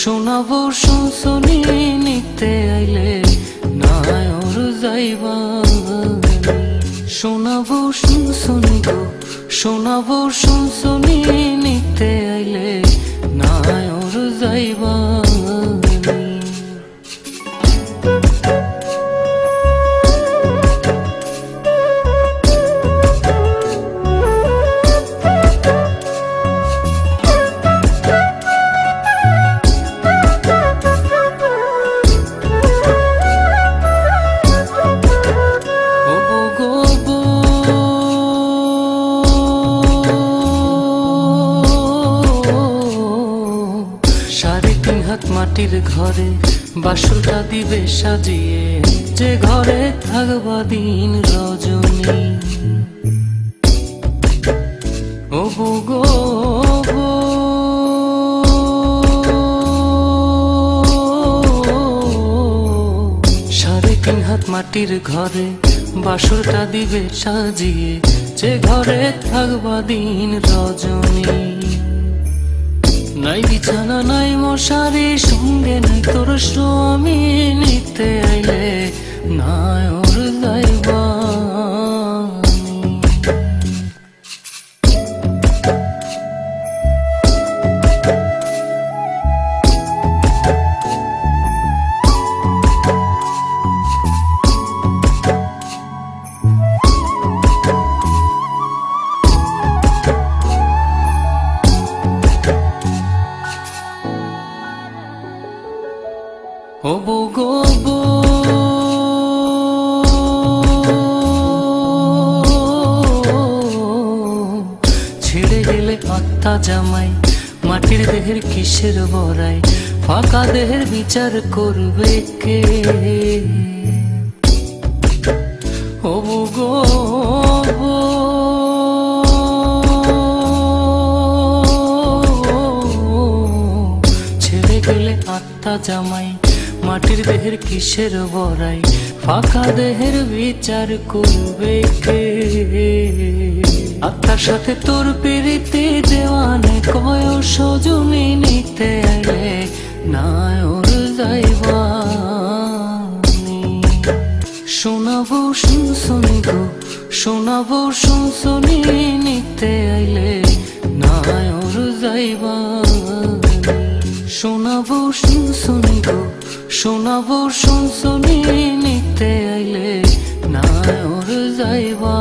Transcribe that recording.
শোনাবো শুনছনি নিতে আইলে নাই ওর যাইবা। শোনাবো শুনছনি গো, শোনাবো শুনছনি নিতে আইলে নাই ওর যাইবা। মাটির ঘরে বাসরটা দিবে সাজিয়ে, যে ঘরে থাকবা দিন রজনী। ও গো সাড়ে তিন হাত মাটির ঘরে বাসরটা দিবে সাজিয়ে, যে ঘরে থাকবা দিন রজনী। নাই বিছানা নাই মশারি, সঙ্গে নাই তোর স্বামী, নিতে আইলে নাই ওর যাইবা। ও গো ছেড়ে গেলে আত্মা জামাই, মাটির দেহের কিসের বড়াই, ফাঁকা দেহের বিচার করবে কে? ও গো ছেড়ে গেলে আত্মা জামাই, মাটির দেহের কিসের বড়াই, ফাঁকা দেহের বিচার করবে কে? আত্মার সাথে তোর পিরিতি দেওয়ানে কয় সজনী, নিতে আইলে নাই ওর যাইবা। শোনাবো শুনছনি গো, শোনাবো শুনছনি নিতে আইলে নাই ওর যাইবা। শোনাবো শুনছনি গো, শোনাবো শুনছনি নিতে আইলে নাই ওর যাইবা।